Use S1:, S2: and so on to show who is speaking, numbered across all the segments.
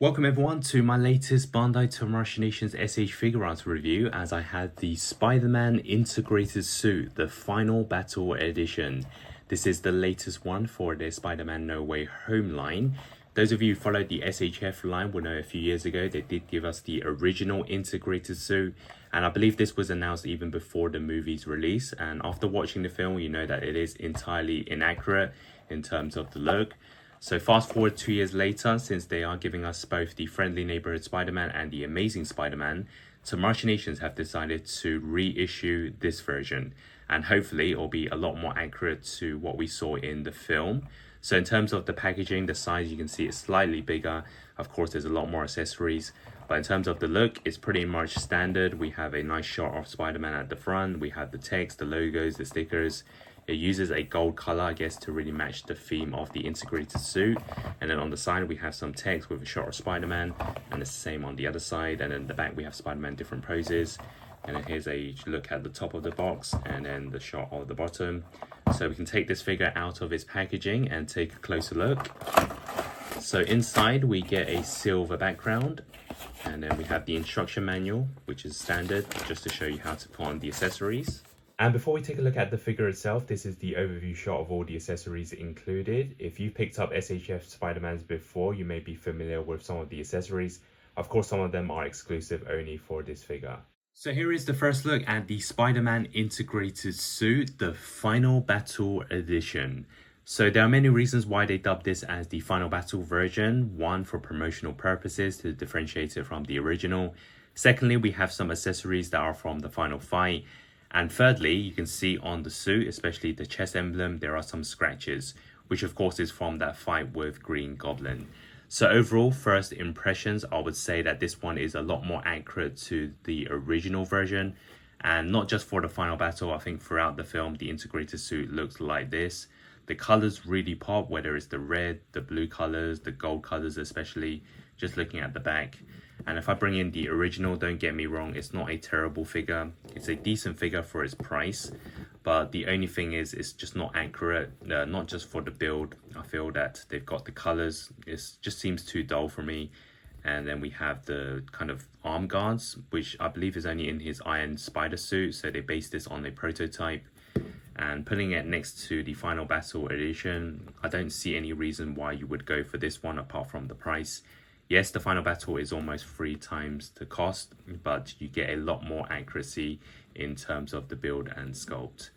S1: Welcome everyone to my latest Bandai to Articulation S.H. Figuarts review as I had the Spider-Man integrated suit, the final battle edition. This is the latest one for the Spider-Man No Way Home line. Those of you who followed the SHF line will know a few years ago they did give us the original integrated suit, and I believe this was announced even before the movie's release, and after watching the film you know that it is entirely inaccurate in terms of the look. So fast forward 2 years later, since they are giving us both the Friendly Neighborhood Spider-Man and the Amazing Spider-Man, some Nations have decided to reissue this version, and hopefully it'll be a lot more accurate to what we saw in the film. So in terms of the packaging, the size, you can see it's slightly bigger. Of course, there's a lot more accessories, but in terms of the look, it's pretty much standard. We have a nice shot of Spider-Man at the front. We have the text, the logos, the stickers. It uses a gold color, I guess, to really match the theme of the integrated suit. And then on the side, we have some text with a shot of Spider-Man, and it's the same on the other side. And then the back, we have Spider-Man different poses. And then here's a look at the top of the box, and then the shot of the bottom. So we can take this figure out of its packaging and take a closer look. So inside, we get a silver background. And then we have the instruction manual, which is standard, just to show you how to put on the accessories. And before we take a look at the figure itself, this is the overview shot of all the accessories included. If you've picked up SHF Spider-Mans before, you may be familiar with some of the accessories. Of course, some of them are exclusive only for this figure. So here is the first look at the Spider-Man integrated suit, the Final Battle Edition. So there are many reasons why they dubbed this as the Final Battle version. One, for promotional purposes to differentiate it from the original. Secondly, we have some accessories that are from the final fight. And thirdly, you can see on the suit, especially the chest emblem, there are some scratches, which of course is from that fight with Green Goblin. So overall, first impressions, I would say that this one is a lot more accurate to the original version. And not just for the final battle, I think throughout the film, the integrated suit looks like this. The colors really pop, whether it's the red, the blue colors, the gold colors especially, just looking at the back. And if I bring in the original, don't get me wrong, it's not a terrible figure. It's a decent figure for its price. But the only thing is, it's just not accurate, not just for the build. I feel that they've got the colors, it just seems too dull for me. And then we have the kind of arm guards, which I believe is only in his Iron Spider suit. So they based this on a prototype. And putting it next to the Final Battle Edition, I don't see any reason why you would go for this one apart from the price. Yes, the final battle is almost 3 times the cost, but you get a lot more accuracy in terms of the build and sculpt.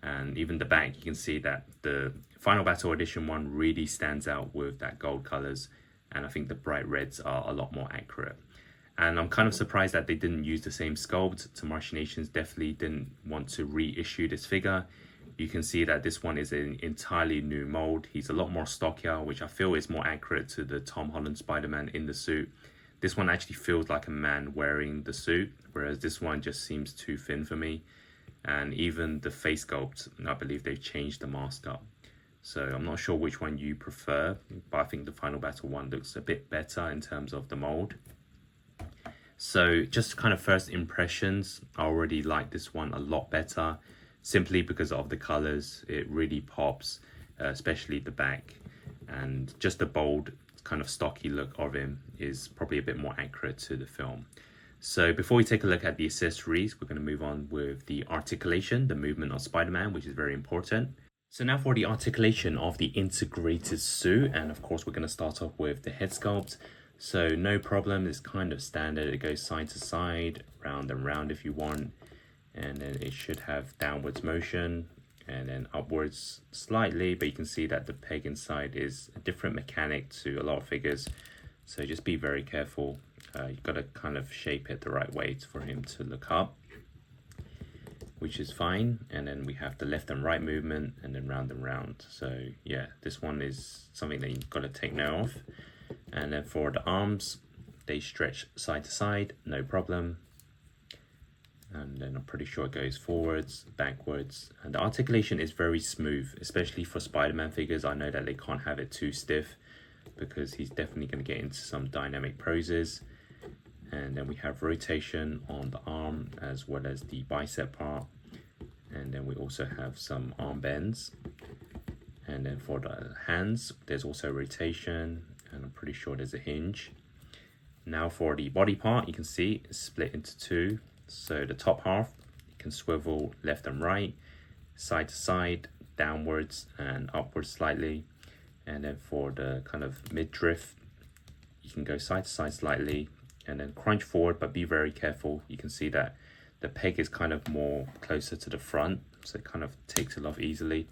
S1: And even the back, you can see that the Final Battle Edition one really stands out with that gold colors. And I think the bright reds are a lot more accurate. And I'm kind of surprised that they didn't use the same sculpt. Tomorrow Nations definitely didn't want to reissue this figure. You can see that this one is an entirely new mold. He's a lot more stockier, which I feel is more accurate to the Tom Holland Spider-Man in the suit. This one actually feels like a man wearing the suit, whereas this one just seems too thin for me. And even the face sculpt, I believe they've changed the mask up. So I'm not sure which one you prefer, but I think the Final Battle one looks a bit better in terms of the mold. So just kind of first impressions, I already like this one a lot better. Simply because of the colors, it really pops, especially the back, and just the bold kind of stocky look of him is probably a bit more accurate to the film. So before we take a look at the accessories, we're going to move on with the articulation, the movement of Spider-Man, which is very important. So now for the articulation of the integrated suit, and of course we're going to start off with the head sculpt. So no problem, it's kind of standard, it goes side to side, round and round if you want. And then it should have downwards motion and then upwards slightly, but you can see that the peg inside is a different mechanic to a lot of figures, so just be very careful. You've got to kind of shape it the right way for him to look up, which is fine. And then we have the left and right movement and then round and round. So yeah, this one is something that you've got to take note of. And then for the arms, they stretch side to side, no problem. And then I'm pretty sure it goes forwards, backwards, and the articulation is very smooth, especially for Spider-Man figures. I know that they can't have it too stiff because he's definitely going to get into some dynamic poses. And then we have rotation on the arm as well as the bicep part, and then we also have some arm bends. And then for the hands, there's also rotation, and I'm pretty sure there's a hinge. Now for the body part, you can see it's split into two. So the top half, you can swivel left and right, side to side, downwards and upwards slightly. And then for the kind of mid-drift, you can go side to side slightly and then crunch forward, but be very careful. You can see that the peg is kind of more closer to the front, so it kind of takes it off easily.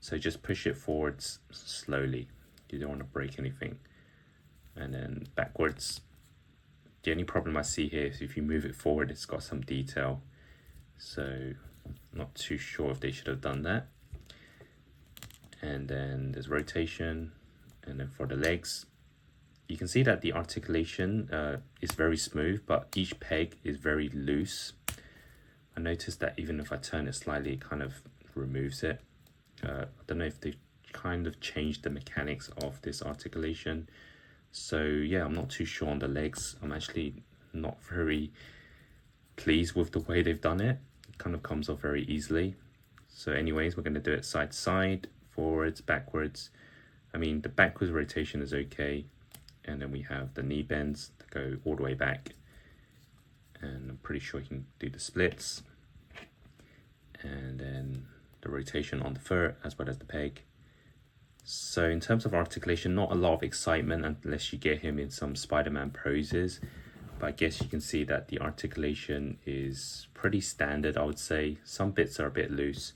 S1: So just push it forwards slowly. You don't want to break anything. And then backwards. The only problem I see here is if you move it forward, it's got some detail. So not too sure if they should have done that. And then there's rotation. And then for the legs, you can see that the articulation is very smooth, but each peg is very loose. I noticed that even if I turn it slightly, it kind of removes it. I don't know if they've kind of changed the mechanics of this articulation. So yeah, I'm not too sure on the legs. I'm actually not very pleased with the way they've done it. It kind of comes off very easily. So anyways, we're going to do it side to side, forwards, backwards. I mean, the backwards rotation is okay. And then we have the knee bends that go all the way back. And I'm pretty sure you can do the splits. And then the rotation on the foot as well as the peg. So in terms of articulation, not a lot of excitement unless you get him in some Spider-Man poses. But I guess you can see that the articulation is pretty standard, I would say. Some bits are a bit loose,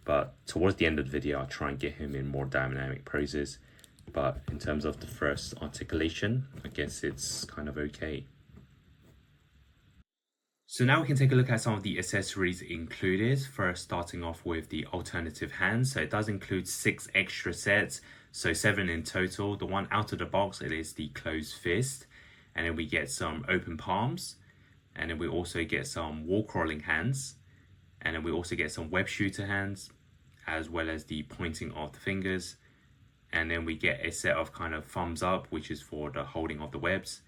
S1: but towards the end of the video, I'll try and get him in more dynamic poses. But in terms of the first articulation, I guess it's kind of okay. So now we can take a look at some of the accessories included. First, starting off with the alternative hands. So it does include 6 extra sets, so 7 in total. The one out of the box, it is the closed fist. And then we get some open palms. And then we also get some wall crawling hands. And then we also get some web shooter hands, as well as the pointing of the fingers. And then we get a set of kind of thumbs up, which is for the holding of the webs.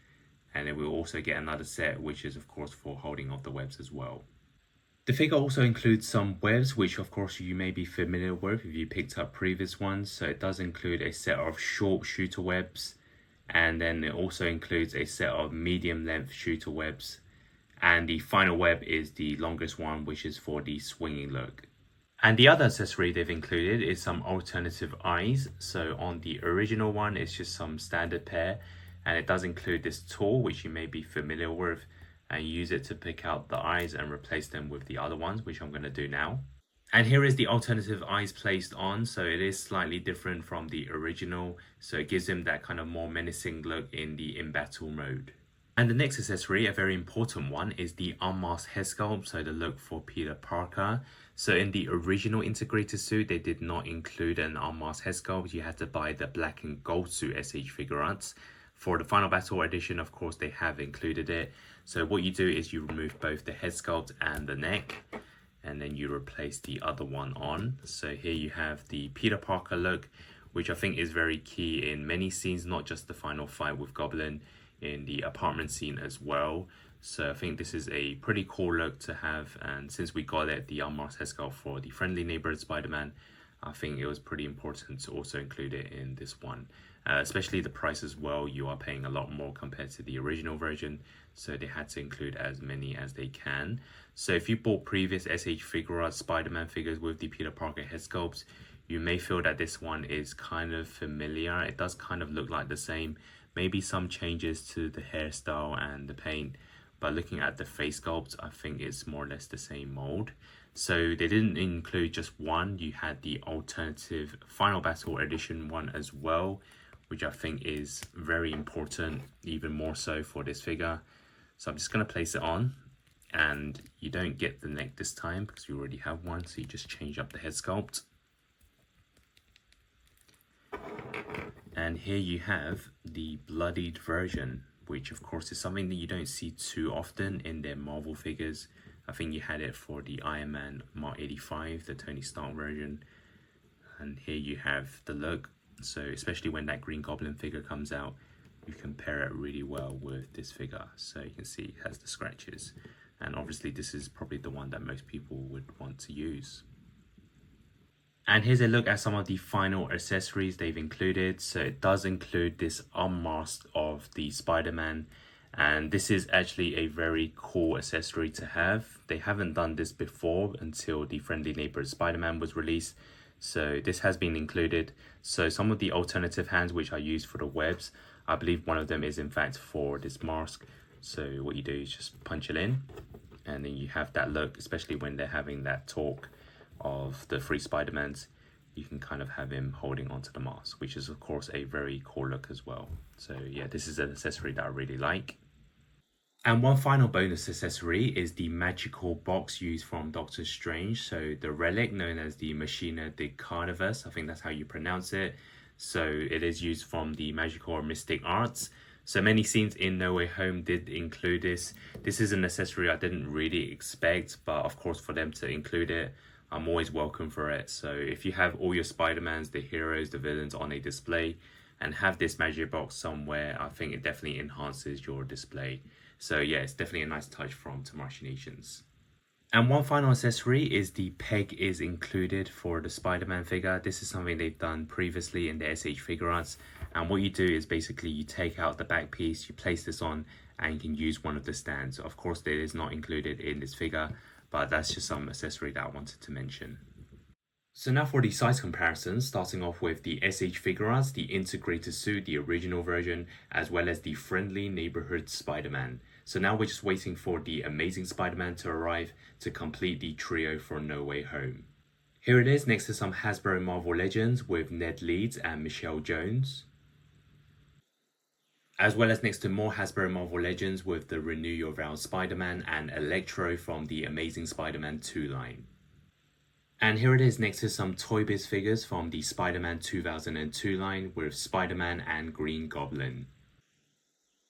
S1: And then we'll also get another set, which is of course for holding of the webs as well. The figure also includes some webs, which of course you may be familiar with if you picked up previous ones. So it does include a set of short shooter webs. And then it also includes a set of medium length shooter webs. And the final web is the longest one, which is for the swinging look. And the other accessory they've included is some alternative eyes. So on the original one, it's just some standard pair. And it does include this tool, which you may be familiar with, and use it to pick out the eyes and replace them with the other ones, which I'm going to do now. And here is the alternative eyes placed on. So it is slightly different from the original. So it gives him that kind of more menacing look in the in-battle mode. And the next accessory, a very important one, is the unmasked head sculpt, so the look for Peter Parker. So in the original integrated suit, they did not include an unmasked head sculpt. You had to buy the black and gold suit S.H. Figuarts. For the Final Battle edition, of course, they have included it. So what you do is you remove both the head sculpt and the neck, and then you replace the other one on. So here you have the Peter Parker look, which I think is very key in many scenes, not just the final fight with Goblin, in the apartment scene as well. So I think this is a pretty cool look to have, and since we got it, the unmasked head sculpt for the Friendly Neighborhood Spider-Man, I think it was pretty important to also include it in this one. Especially the price as well, you are paying a lot more compared to the original version, so they had to include as many as they can. So if you bought previous S.H. Figuarts Spider-Man figures with the Peter Parker head sculpts, you may feel that this one is kind of familiar. It does kind of look like the same, maybe some changes to the hairstyle and the paint, but looking at the face sculpt, I think it's more or less the same mold. So they didn't include just one, you had the alternative Final Battle Edition one as well, which I think is very important, even more so for this figure. So I'm just going to place it on, and you don't get the neck this time because you already have one, so you just change up the head sculpt. And here you have the bloodied version, which of course is something that you don't see too often in their Marvel figures. I think you had it for the Iron Man Mark 85, the Tony Stark version. And here you have the look. So especially when that Green Goblin figure comes out, you compare it really well with this figure. So you can see it has the scratches. And obviously this is probably the one that most people would want to use. And here's a look at some of the final accessories they've included. So it does include this unmask of the Spider-Man, And this is actually a very cool accessory to have. They haven't done this before until the Friendly Neighborhood Spider-Man was released. So this has been included. So some of the alternative hands which I use for the webs, I believe one of them is in fact for this mask. So what you do is just punch it in and then you have that look, especially when they're having that talk of the three Spider-Mans. You can kind of have him holding onto the mask, which is of course a very cool look as well. So yeah, this is an accessory that I really like. And one final bonus accessory is the magical box used from Doctor Strange. So the relic known as the Machina de Carniverse, I think that's how you pronounce it. So it is used from the magical or mystic arts. So many scenes in No Way Home did include this. This is an accessory I didn't really expect, but of course for them to include it, I'm always welcome for it. So if you have all your Spider-Mans, the heroes, the villains on a display, and have this magic box somewhere, I think it definitely enhances your display. So yeah, it's definitely a nice touch from To Machinations. And one final accessory is the peg is included for the Spider-Man figure. This is something they've done previously in the S.H. Figuarts. And what you do is basically you take out the back piece, you place this on, and you can use one of the stands. Of course, that is not included in this figure, but that's just some accessory that I wanted to mention. So now for the size comparison, starting off with the S.H. Figuarts, the integrated suit, the original version, as well as the Friendly Neighborhood Spider-Man. So now we're just waiting for the Amazing Spider-Man to arrive to complete the trio for No Way Home. Here it is next to some Hasbro Marvel Legends with Ned Leeds and Michelle Jones. As well as next to more Hasbro Marvel Legends with the Renew Your Vows Spider-Man and Electro from the Amazing Spider-Man 2 line. And here it is next to some Toy Biz figures from the Spider-Man 2002 line with Spider-Man and Green Goblin.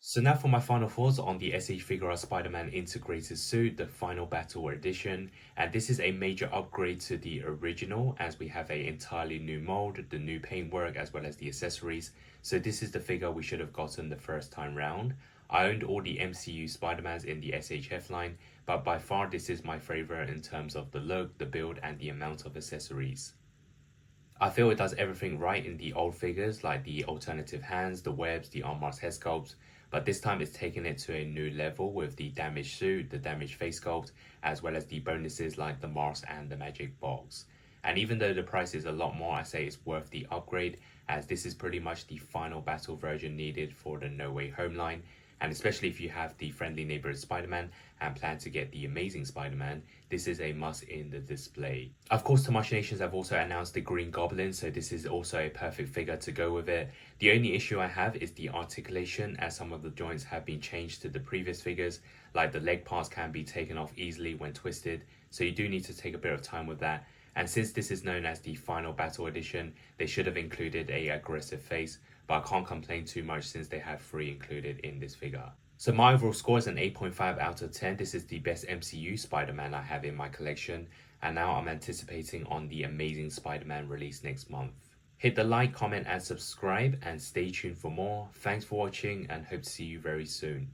S1: So now for my final thoughts on the S.H. Figuarts Spider-Man integrated suit, the final battle edition. And this is a major upgrade to the original as we have a entirely new mold, the new paintwork as well as the accessories. So this is the figure we should have gotten the first time round. I owned all the MCU Spider-Mans in the SHF line, but by far this is my favorite in terms of the look, the build and the amount of accessories. I feel it does everything right in the old figures like the alternative hands, the webs, the arm marks, head sculpts, but this time it's taking it to a new level with the damaged suit, the damaged face sculpt, as well as the bonuses like the mask and the magic box. And even though the price is a lot more, I say it's worth the upgrade as this is pretty much the final battle version needed for the No Way Home line. And especially if you have the Friendly Neighborhood Spider-Man and plan to get the Amazing Spider-Man, this is a must in the display. Of course, To Machinations have also announced the Green Goblin, so this is also a perfect figure to go with it. The only issue I have is the articulation, as some of the joints have been changed to the previous figures, like the leg parts can be taken off easily when twisted, so you do need to take a bit of time with that. And since this is known as the Final Battle Edition, they should have included a aggressive face, but I can't complain too much since they have 3 included in this figure. So my overall score is an 8.5 out of 10. This is the best MCU Spider-Man I have in my collection, and now I'm anticipating on the Amazing Spider-Man release next month. Hit the like, comment and subscribe, and stay tuned for more. Thanks for watching and hope to see you very soon.